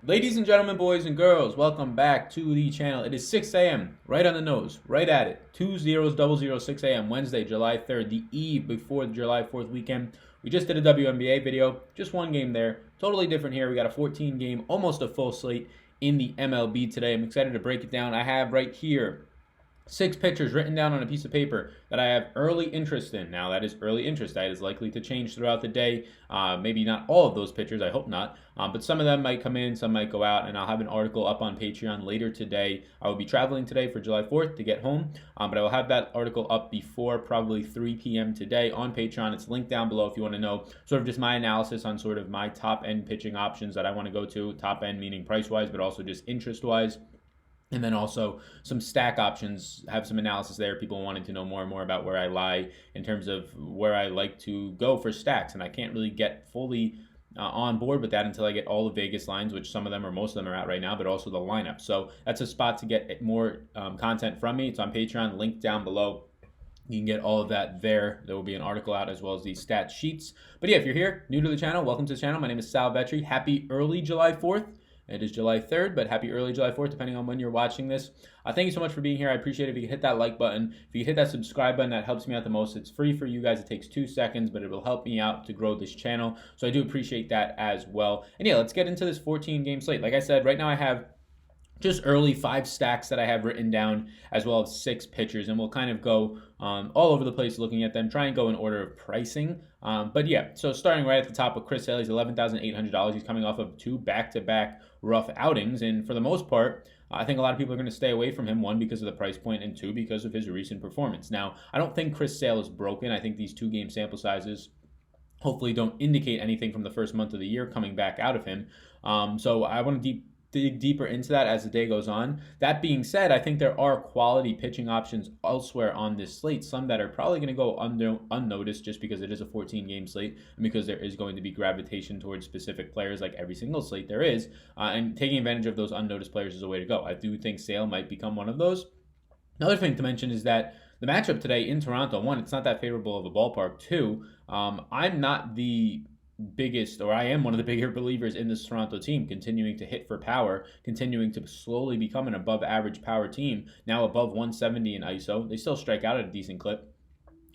Ladies and gentlemen, boys and girls, welcome back to the channel. It is 6 a.m., right on the nose, right at it. 2000 6 a.m., Wednesday, July 3rd, the eve before the July 4th weekend. We just did a WNBA video, just one game there. Totally different here. We got a 14 game, almost a full slate in the MLB today. I'm excited to break it down. I have right here 6 pitchers written down on a piece of paper that I have early interest in. Now, that is early interest. That is likely to change throughout the day. Maybe not all of those pitchers. I hope not. But some of them might come in, some might go out, and I'll have an article up on Patreon later today. I will be traveling today for July 4th to get home, but I will have that article up before probably 3 p.m. today on Patreon. It's linked down below if you want to know sort of just my analysis on sort of my top-end pitching options that I want to go to. Top-end meaning price-wise, but also just interest-wise. And then also some stack options, have some analysis there. People wanting to know more and more about where I lie in terms of where I like to go for stacks. And I can't really get fully on board with that until I get all the Vegas lines, which some of them or most of them are out right now, but also the lineup. So that's a spot to get more content from me. It's on Patreon, linked down below. You can get all of that there. There will be an article out as well as these stat sheets. But yeah, if you're here, new to the channel, welcome to the channel. My name is Sal Vetri. Happy early July 4th. It is July 3rd, but happy early July 4th, depending on when you're watching this. Thank you so much for being here. I appreciate it. If you could hit that like button, if you could hit that subscribe button, that helps me out the most. It's free for you guys. It takes 2 seconds, but it will help me out to grow this channel. So I do appreciate that as well. And yeah, let's get into this 14-game slate. Like I said, right now I have just early 5 stacks that I have written down, as well as 6 pitchers, and we'll kind of go all over the place looking at them, try and go in order of pricing. But yeah, so starting right at the top with Chris Sale, he's $11,800. He's coming off of 2 back-to-back rough outings, and for the most part, I think a lot of people are going to stay away from him, 1, because of the price point, and 2, because of his recent performance. Now, I don't think Chris Sale is broken. I think these 2-game sample sizes hopefully don't indicate anything from the first month of the year coming back out of him. So I want to dig deeper into that as the day goes on. That being said, I think there are quality pitching options elsewhere on this slate, some that are probably going to go unnoticed just because it is a 14-game slate and because there is going to be gravitation towards specific players like every single slate there is, and taking advantage of those unnoticed players is a way to go. I do think Sale might become one of those. Another thing to mention is that the matchup today in Toronto, 1, it's not that favorable of a ballpark. 2, I'm not the biggest, or I am one of the bigger believers in this Toronto team, continuing to hit for power, continuing to slowly become an above average power team, now above 170 in ISO. They still strike out at a decent clip.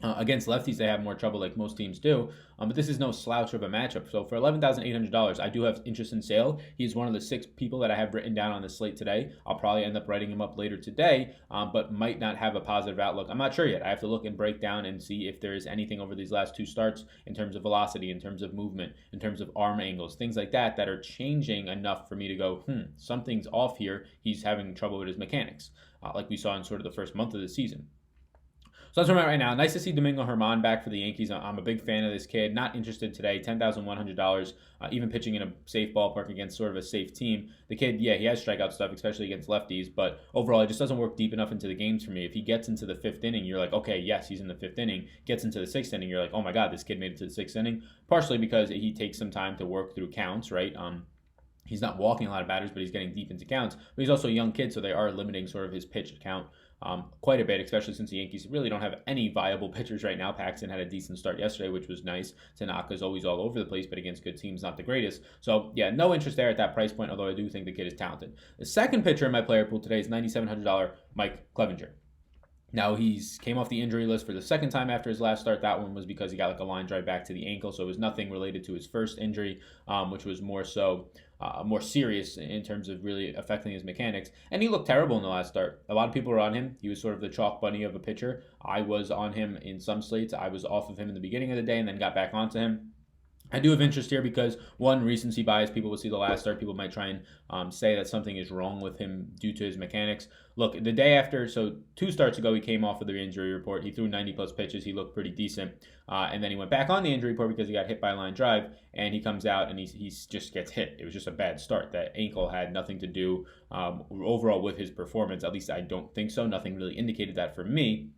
Against lefties, they have more trouble like most teams do, but this is no slouch of a matchup. So for $11,800, I do have interest in Sale. He's one of the 6 people that I have written down on the slate today. I'll probably end up writing him up later today, but might not have a positive outlook. I'm not sure yet. I have to look and break down and see if there is anything over these last 2 starts in terms of velocity, in terms of movement, in terms of arm angles, things like that that are changing enough for me to go, something's off here. He's having trouble with his mechanics, like we saw in sort of the first month of the season. So that's where I'm at right now. Nice to see Domingo Germán back for the Yankees. I'm a big fan of this kid. Not interested today. $10,100, even pitching in a safe ballpark against sort of a safe team. The kid, yeah, he has strikeout stuff, especially against lefties, but overall, it just doesn't work deep enough into the games for me. If he gets into the 5th inning, you're like, okay, yes, he's in the 5th inning. Gets into the 6th inning, you're like, oh my God, this kid made it to the 6th inning. Partially because he takes some time to work through counts, right? He's not walking a lot of batters, but he's getting deep into counts. But he's also a young kid, so they are limiting sort of his pitch count quite a bit, especially since the Yankees really don't have any viable pitchers right now. Paxton had a decent start yesterday, which was nice. Tanaka's always all over the place, but against good teams, not the greatest. So, yeah, no interest there at that price point, although I do think the kid is talented. The second pitcher in my player pool today is $9,700 Mike Clevenger. Now, he's came off the injury list for the second time after his last start. That one was because he got like a line drive back to the ankle, so it was nothing related to his first injury, which was more so more serious in terms of really affecting his mechanics. And he looked terrible in the last start. A lot of people were on him. He was sort of the chalk bunny of a pitcher. I was on him in some slates. I was off of him in the beginning of the day and then got back onto him. I do have interest here because, 1, recency bias. People will see the last start. People might try and say that something is wrong with him due to his mechanics. Look, the day after, so 2 starts ago, he came off of the injury report. He threw 90-plus pitches. He looked pretty decent. And then he went back on the injury report because he got hit by a line drive. And he comes out and he just gets hit. It was just a bad start. That ankle had nothing to do overall with his performance. At least I don't think so. Nothing really indicated that for me.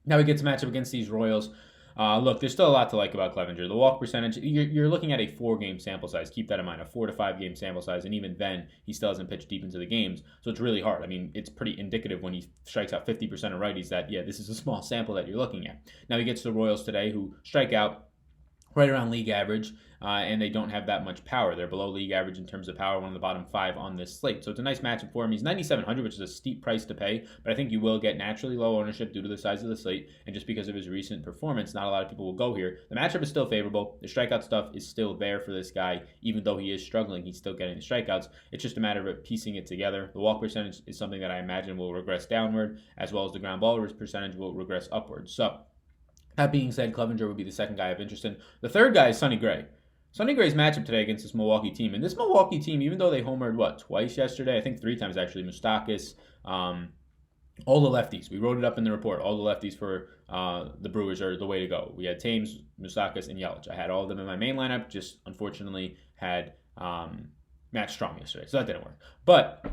Now he gets a matchup against these Royals. Look, there's still a lot to like about Clevenger. The walk percentage, you're looking at a 4-game sample size. Keep that in mind, a 4 to 5 game sample size. And even then, he still hasn't pitched deep into the games. So it's really hard. I mean, it's pretty indicative when he strikes out 50% of righties that, yeah, this is a small sample that you're looking at. Now he gets the Royals today, who strike out right around league average, and they don't have that much power. They're below league average in terms of power, one of the bottom 5 on this slate. So it's a nice matchup for him. He's 9,700, which is a steep price to pay, but I think you will get naturally low ownership due to the size of the slate, and just because of his recent performance, not a lot of people will go here. The matchup is still favorable. The strikeout stuff is still there for this guy. Even though he is struggling, he's still getting the strikeouts. It's just a matter of piecing it together. The walk percentage is something that I imagine will regress downward, as well as the ground ball percentage will regress upward. So that being said, Clevenger would be the second guy of interest in. The third guy is Sonny Gray. Sonny Gray's matchup today against this Milwaukee team. And this Milwaukee team, even though they homered, twice yesterday? I think 3 times actually. Moustakas, all the lefties. We wrote it up in the report. All the lefties for the Brewers are the way to go. We had Thames, Moustakas, and Yelich. I had all of them in my main lineup, just unfortunately had Matt Strong yesterday. So that didn't work. But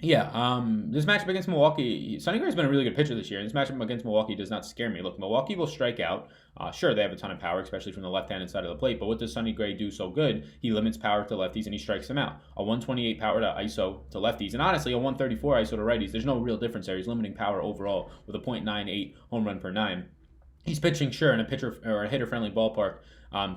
yeah, this matchup against Milwaukee, Sonny Gray's been a really good pitcher this year, and this matchup against Milwaukee does not scare me. Look, Milwaukee will strike out. Sure, they have a ton of power, especially from the left-handed side of the plate, but what does Sonny Gray do so good? He limits power to lefties, and he strikes them out. A 128 power to ISO to lefties, and honestly, a 134 ISO to righties. There's no real difference there. He's limiting power overall with a .98 home run per 9. He's pitching, sure, in a pitcher or a hitter-friendly ballpark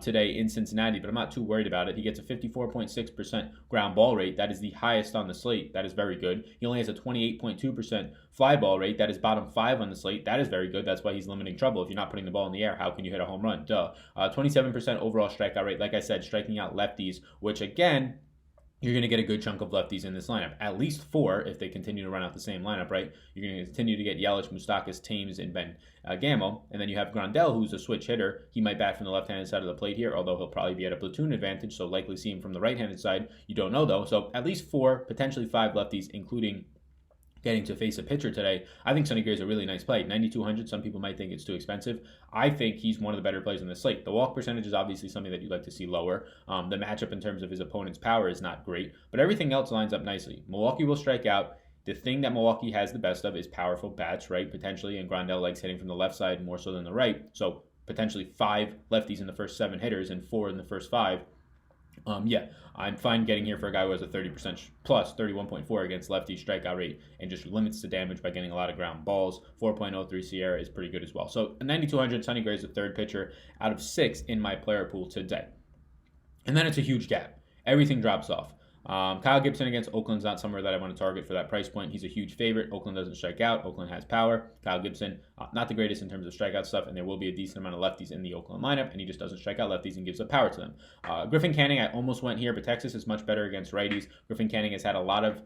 today in Cincinnati, but I'm not too worried about it. He gets a 54.6% ground ball rate. That is the highest on the slate. That is very good. He only has a 28.2% fly ball rate. That is bottom 5 on the slate. That is very good. That's why he's limiting trouble. If you're not putting the ball in the air, how can you hit a home run? Duh. 27% overall strikeout rate. Like I said, striking out lefties, which again, you're going to get a good chunk of lefties in this lineup. At least 4 if they continue to run out the same lineup, right? You're going to continue to get Yelich, Moustakas, Thames, and Ben Gamel. And then you have Grandel, who's a switch hitter. He might bat from the left-handed side of the plate here, although he'll probably be at a platoon advantage, so likely see him from the right-handed side. You don't know, though. So at least 4, potentially 5 lefties, including getting to face a pitcher today. I think Sonny Gray is a really nice play. 9,200, some people might think it's too expensive. I think he's one of the better plays on the slate. The walk percentage is obviously something that you'd like to see lower. The matchup in terms of his opponent's power is not great, but everything else lines up nicely. Milwaukee will strike out. The thing that Milwaukee has the best of is powerful bats, right? Potentially, and Grandel likes hitting from the left side more so than the right. So potentially 5 lefties in the first 7 hitters and 4 in the first 5. Yeah, I'm fine getting here for a guy who has a 30% plus, 31.4 against lefty strikeout rate, and just limits the damage by getting a lot of ground balls. 4.03 Sierra is pretty good as well. So 9,200, Sonny Gray is the third pitcher out of 6 in my player pool today. And then it's a huge gap. Everything drops off. Kyle Gibson against Oakland's not somewhere that I want to target for that price point. He's a huge favorite. Oakland doesn't strike out. Oakland has power. Kyle Gibson, not the greatest in terms of strikeout stuff, and there will be a decent amount of lefties in the Oakland lineup, and he just doesn't strike out lefties and gives up power to them. Griffin Canning, I almost went here, but Texas is much better against righties. Griffin Canning has had a lot of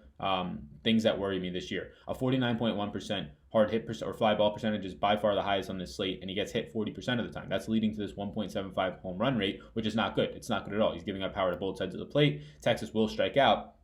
things that worry me this year. A 49.1% hard hit or fly ball percentage is by far the highest on this slate, and he gets hit 40% of the time. That's leading to this 1.75 home run rate, which is not good. It's not good at all. He's giving up power to both sides of the plate. Texas will strike out,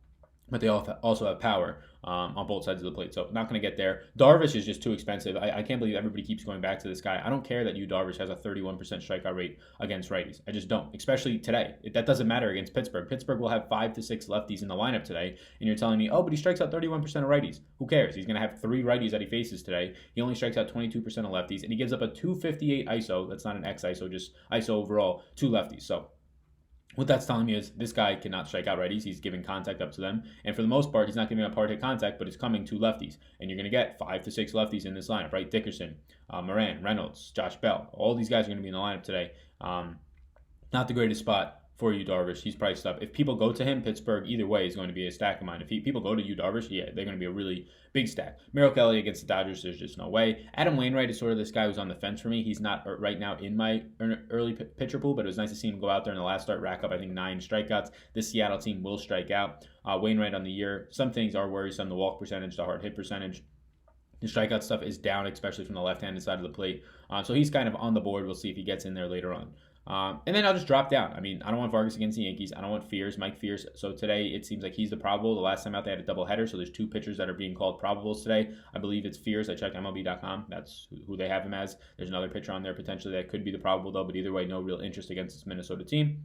but they also have power on both sides of the plate. So not going to get there. Darvish is just too expensive. I can't believe everybody keeps going back to this guy. I don't care that Darvish has a 31% strikeout rate against righties. I just don't, especially today. That doesn't matter against Pittsburgh. Pittsburgh will have 5 to 6 lefties in the lineup today, and you're telling me, oh, but he strikes out 31% of righties. Who cares? He's going to have 3 righties that he faces today. He only strikes out 22% of lefties, and he gives up a 258 ISO. That's not an X ISO, just ISO overall, to lefties. So what that's telling me is this guy cannot strike out righties. He's giving contact up to them. And for the most part, he's not giving up hard hit contact, but it's coming to lefties. And you're going to get 5 to 6 lefties in this lineup, right? Dickerson, Moran, Reynolds, Josh Bell. All these guys are going to be in the lineup today. Not the greatest spot for Darvish. He's priced up. If people go to him, Pittsburgh either way is going to be a stack of mine. If people go to Darvish, yeah, they're going to be a really big stack. Merrill Kelly against the Dodgers, there's just no way. Adam Wainwright is sort of this guy who's on the fence for me. He's not right now in my early pitcher pool, but it was nice to see him go out there in the last start, rack up, I think, 9 strikeouts. This Seattle team will strike out. Wainwright on the year, some things are worrisome. The walk percentage, the hard hit percentage. The strikeout stuff is down, especially from the left-handed side of the plate. So he's kind of on the board. We'll see if he gets in there later on. And then I'll just drop down. I mean, I don't want Vargas against the Yankees. I don't want Mike Fears. So today it seems like he's the probable. The last time out they had a doubleheader, so there's 2 pitchers that are being called probables today. I believe it's Fears. I checked MLB.com. That's who they have him as. There's another pitcher on there potentially that could be the probable though, but either way, no real interest against this Minnesota team.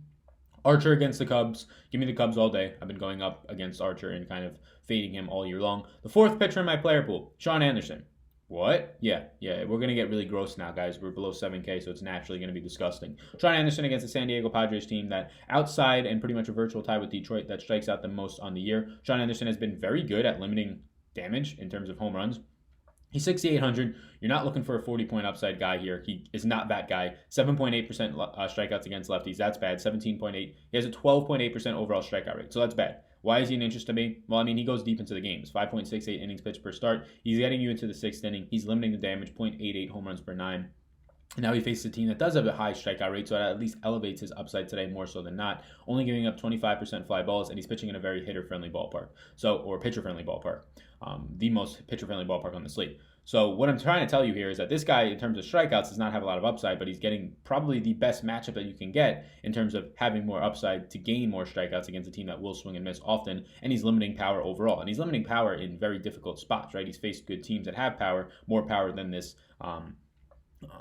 Archer against the Cubs. Give me the Cubs all day. I've been going up against Archer and kind of fading him all year long. The 4th pitcher in my player pool, Sean Anderson. What? Yeah. We're going to get really gross now, guys. We're below 7K, so it's naturally going to be disgusting. Sean Anderson against the San Diego Padres team that outside and pretty much a virtual tie with Detroit that strikes out the most on the year. Sean Anderson has been very good at limiting damage in terms of home runs. He's 6,800. You're not looking for a 40-point upside guy here. He is not that guy. 7.8% strikeouts against lefties. That's bad. 17.8. He has a 12.8% overall strikeout rate. So that's bad. Why is he an interest to me? Well, I mean, he goes deep into the games. 5.68 innings pitched per start. He's getting you into the sixth inning. He's limiting the damage. 0.88 home runs per nine. And now he faces a team that does have a high strikeout rate, so it at least elevates his upside today more so than not. Only giving up 25% fly balls, and he's pitching in a very hitter-friendly ballpark, or pitcher-friendly ballpark, the most pitcher-friendly ballpark on the slate. So what I'm trying to tell you here is that this guy, in terms of strikeouts, does not have a lot of upside, but he's getting probably the best matchup that you can get in terms of having more upside to gain more strikeouts against a team that will swing and miss often, and he's limiting power overall. And he's limiting power in very difficult spots, right? He's faced good teams that have power, more power than this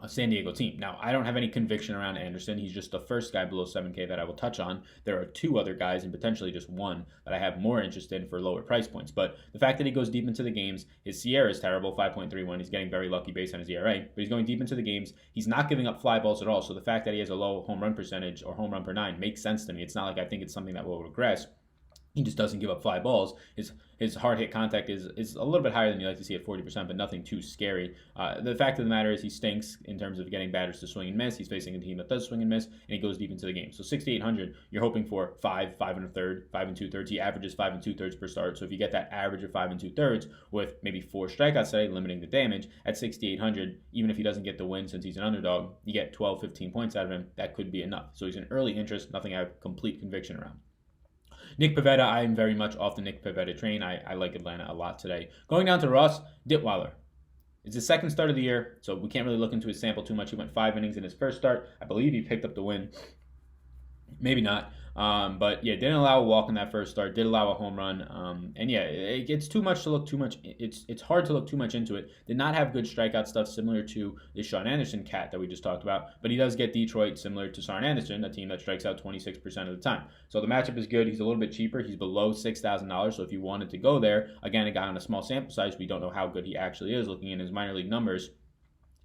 San Diego team. Now, I don't have any conviction around Anderson. He's just the first guy below 7K that I will touch on. There are two other guys, and potentially just one, that I have more interest in for lower price points. But the fact that he goes deep into the games, his SIERA is terrible, 5.31. He's getting very lucky based on his ERA, but he's going deep into the games. He's not giving up fly balls at all. So the fact that he has a low home run percentage or home run per nine makes sense to me. It's not like I think it's something that will regress. He just doesn't give up fly balls. His hard hit contact is a little bit higher than you like to see at 40%, but nothing too scary. The fact of the matter is he stinks in terms of getting batters to swing and miss. He's facing a team that does swing and miss, and he goes deep into the game. So 6,800, you're hoping for 5 and a third, 5 and 2/3. He averages 5 and 2/3 per start. So if you get that average of 5 and 2/3 with maybe 4 strikeouts today, limiting the damage at 6,800, even if he doesn't get the win since he's an underdog, you get 12, 15 points out of him. That could be enough. So he's an early interest, nothing I have complete conviction around. Nick Pivetta, I am very much off the Nick Pivetta train. I like Atlanta a lot today. Going down to Ross Detwiler. It's his second start of the year, so we can't really look into his sample too much. He went 5 innings in his first start. I believe he picked up the win. Maybe not. But yeah, didn't allow a walk in that first start. Did allow a home run. And yeah, it's too much to look too much. It's hard to look too much into it. Did not have good strikeout stuff similar to the Sean Anderson cat that we just talked about. But he does get Detroit similar to Sean Anderson, a team that strikes out 26% of the time. So the matchup is good. He's a little bit cheaper. He's below $6,000. So if you wanted to go there, again, a guy on a small sample size, we don't know how good he actually is. Looking in his minor league numbers,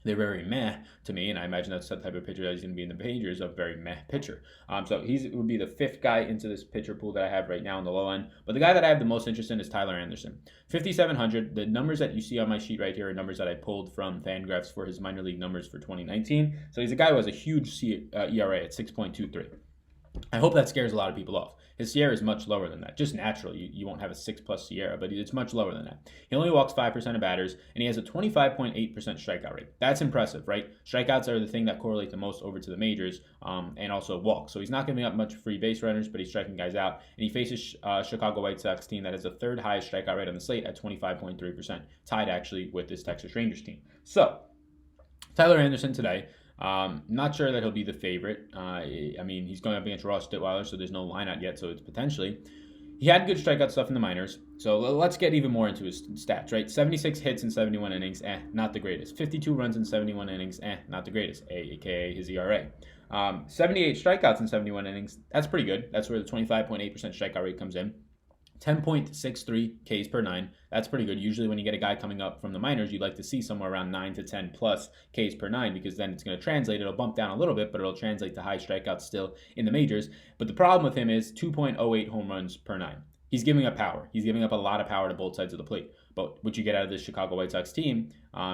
they're very meh to me, and I imagine that's the type of pitcher that he's going to be in the majors, a very meh pitcher. So he would be the fifth guy into this pitcher pool that I have right now on the low end. But the guy that I have the most interest in is Tyler Anderson. 5,700. The numbers that you see on my sheet right here are numbers that I pulled from Fangraphs for his minor league numbers for 2019. So he's a guy who has a huge ERA at 6.23. I hope that scares a lot of people off. His SIERA is much lower than that. Just naturally, you won't have a 6+ SIERA, but it's much lower than that. He only walks 5% of batters, and he has a 25.8% strikeout rate. That's impressive, right? Strikeouts are the thing that correlate the most over to the majors, and also walks. So he's not giving up much free base runners, but he's striking guys out. And he faces a Chicago White Sox team that has the third highest strikeout rate on the slate at 25.3%, tied actually with this Texas Rangers team. So, Tyler Anderson today. Not sure that he'll be the favorite. I mean, he's going up against Ross Detwiler, so there's no line out yet, so it's potentially. He had good strikeout stuff in the minors, so let's get even more into his stats, right? 76 hits in 71 innings, not the greatest. 52 runs in 71 innings, not the greatest, aka his ERA. 78 strikeouts in 71 innings, that's pretty good. That's where the 25.8% strikeout rate comes in. 10.63 Ks per 9. That's pretty good. Usually when you get a guy coming up from the minors, you'd like to see somewhere around 9 to 10 plus Ks per 9 because then it's going to translate. It'll bump down a little bit, but it'll translate to high strikeouts still in the majors. But the problem with him is 2.08 home runs per 9. He's giving up power. He's giving up a lot of power to both sides of the plate. But what you get out of this Chicago White Sox team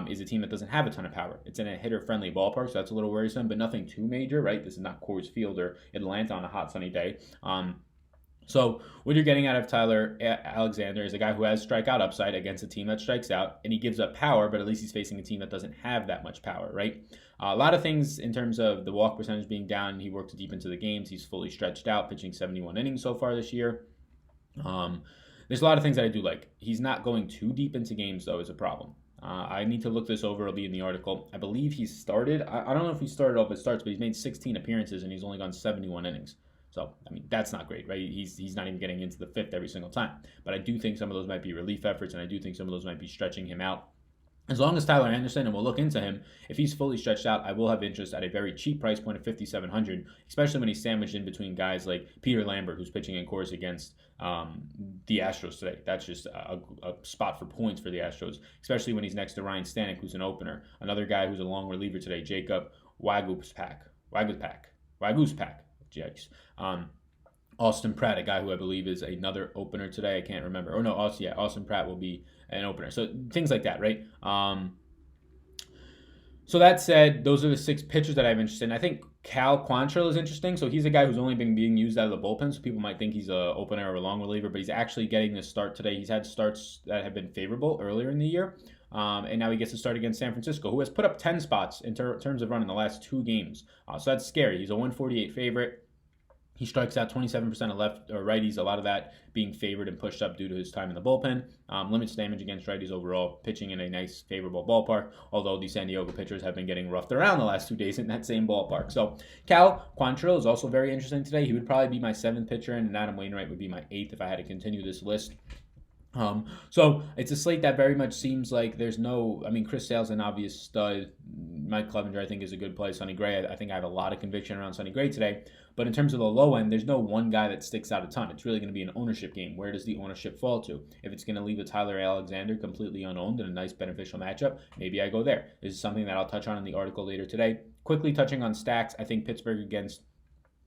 is a team that doesn't have a ton of power. It's in a hitter-friendly ballpark, so that's a little worrisome, but nothing too major, right? This is not Coors Field or Atlanta on a hot sunny day. So what you're getting out of Tyler Alexander is a guy who has strikeout upside against a team that strikes out, and he gives up power, but at least he's facing a team that doesn't have that much power, right? A lot of things in terms of the walk percentage being down. He works deep into the games. He's fully stretched out, pitching 71 innings so far this year. There's a lot of things that I do like. He's not going too deep into games, though, is a problem. I need to look this over. It'll be in the article. I believe he started. I don't know if he started off at starts, but he's made 16 appearances, and he's only gone 71 innings. So, I mean, that's not great, right? He's not even getting into the fifth every single time. But I do think some of those might be relief efforts, and I do think some of those might be stretching him out. As long as Tyler Anderson, and we'll look into him, if he's fully stretched out, I will have interest at a very cheap price point of $5,700, especially when he's sandwiched in between guys like Peter Lambert, who's pitching in course against the Astros today. That's just a spot for points for the Astros, especially when he's next to Ryan Stanek, who's an opener. Another guy who's a long reliever today, Jacob Waguspak. Yikes. Austin Pratt, a guy who I believe is another opener today. I can't remember. Or no, Austin Pratt will be an opener. So things like that, right? So that said, those are the 6 pitchers that I'm interested in. I think Quantrill is interesting. So he's a guy who's only been being used out of the bullpen. So people might think he's a opener or a long reliever, but he's actually getting the start today. He's had starts that have been favorable earlier in the year. And now he gets to start against San Francisco, who has put up 10 spots in terms of run in the last 2 games. So that's scary. He's a 148 favorite. He strikes out 27% of left or righties, a lot of that being favored and pushed up due to his time in the bullpen. Limits damage against righties overall, pitching in a nice, favorable ballpark, although the San Diego pitchers have been getting roughed around the last 2 days in that same ballpark. So Quantrill is also very interesting today. He would probably be my 7th pitcher, and Adam Wainwright would be my 8th if I had to continue this list. So it's a slate that very much seems like there's no, I mean, Chris Sale's an obvious stud. Mike Clevenger, I think, is a good play. Sonny Gray, I think I have a lot of conviction around Sonny Gray today. But in terms of the low end, there's no one guy that sticks out a ton. It's really going to be an ownership game. Where does the ownership fall to? If it's going to leave a Tyler Alexander completely unowned in a nice beneficial matchup, maybe I go there. This is something that I'll touch on in the article later today. Quickly touching on stacks, I think Pittsburgh against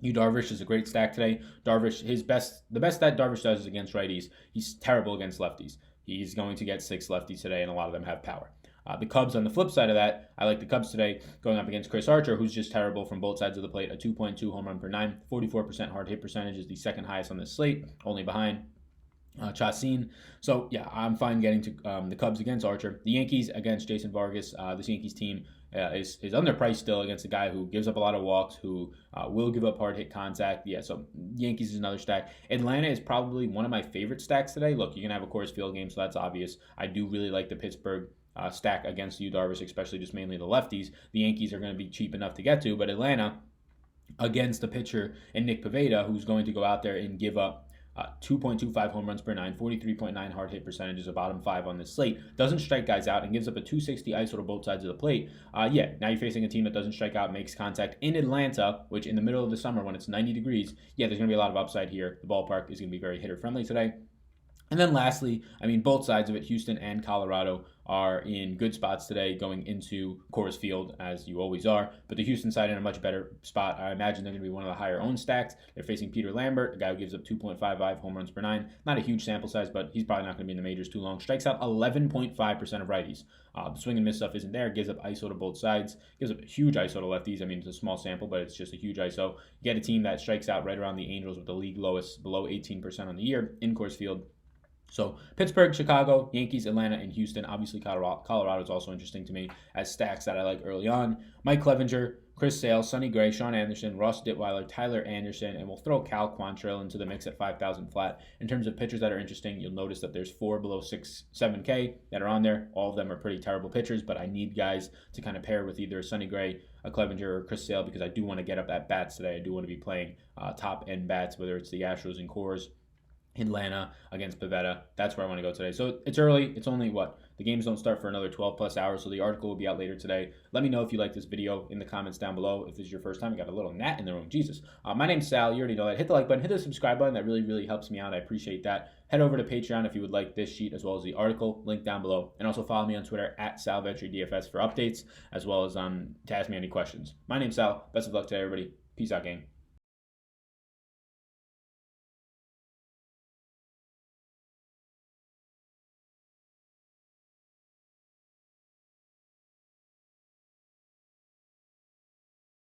Darvish is a great stack today. Darvish, the best that Darvish does is against righties. He's terrible against lefties. He's going to get 6 lefties today, and a lot of them have power. The Cubs, on the flip side of that, I like the Cubs today going up against Chris Archer, who's just terrible from both sides of the plate. A 2.2 home run per 9, 44% hard hit percentage is the second highest on this slate, only behind Chacin. So, yeah, I'm fine getting to the Cubs against Archer. The Yankees against Jason Vargas. This Yankees team is underpriced still against a guy who gives up a lot of walks, who will give up hard hit contact. Yeah, so Yankees is another stack. Atlanta is probably one of my favorite stacks today. Look, you're going to have a Coors Field game, so that's obvious. I do really like the Pittsburgh stack against Yu Darvish, especially just mainly the lefties. The Yankees are going to be cheap enough to get to, but Atlanta against the pitcher and Nick Pivetta, who's going to go out there and give up 2.25 home runs per 9, 43.9 hard hit percentage is a bottom 5 on this slate. Doesn't strike guys out and gives up a 260 ISO to both sides of the plate. Yeah, now you're facing a team that doesn't strike out, makes contact in Atlanta, which in the middle of the summer when it's 90 degrees, yeah, there's going to be a lot of upside here. The ballpark is going to be very hitter friendly today. And then lastly, I mean, both sides of it, Houston and Colorado, are in good spots today going into Coors Field, as you always are. But the Houston side in a much better spot. I imagine they're going to be one of the higher owned stacks. They're facing Peter Lambert, a guy who gives up 2.55 home runs per 9. Not a huge sample size, but he's probably not going to be in the majors too long. Strikes out 11.5% of righties. The swing and miss stuff isn't there. Gives up ISO to both sides. Gives up a huge ISO to lefties. I mean, it's a small sample, but it's just a huge ISO. You get a team that strikes out right around the Angels with the league lowest, below 18% on the year in Coors Field. So Pittsburgh, Chicago, Yankees, Atlanta, and Houston. Obviously, Colorado is also interesting to me as stacks that I like early on. Mike Clevenger, Chris Sale, Sonny Gray, Sean Anderson, Ross Detwiler, Tyler Anderson, and we'll throw Quantrill into the mix at 5,000 flat. In terms of pitchers that are interesting, you'll notice that there's 4 below 7K that are on there. All of them are pretty terrible pitchers, but I need guys to kind of pair with either Sonny Gray, a Clevenger, or Chris Sale because I do want to get up at bats today. I do want to be playing top-end bats, whether it's the Astros and Coors, Atlanta against Pivetta. That's where I want to go today. So it's early. It's only the games don't start for another 12 plus hours. So the article will be out later today. Let me know if you like this video in the comments down below. If this is your first time, you got a little gnat in the room. Jesus. My name's Sal. You already know that. Hit the like button. Hit the subscribe button. That really, really helps me out. I appreciate that. Head over to Patreon if you would like this sheet as well as the article. Link down below. And also follow me on Twitter at SalVetriDFS for updates as well as to ask me any questions. My name's Sal. Best of luck today, everybody. Peace out, gang.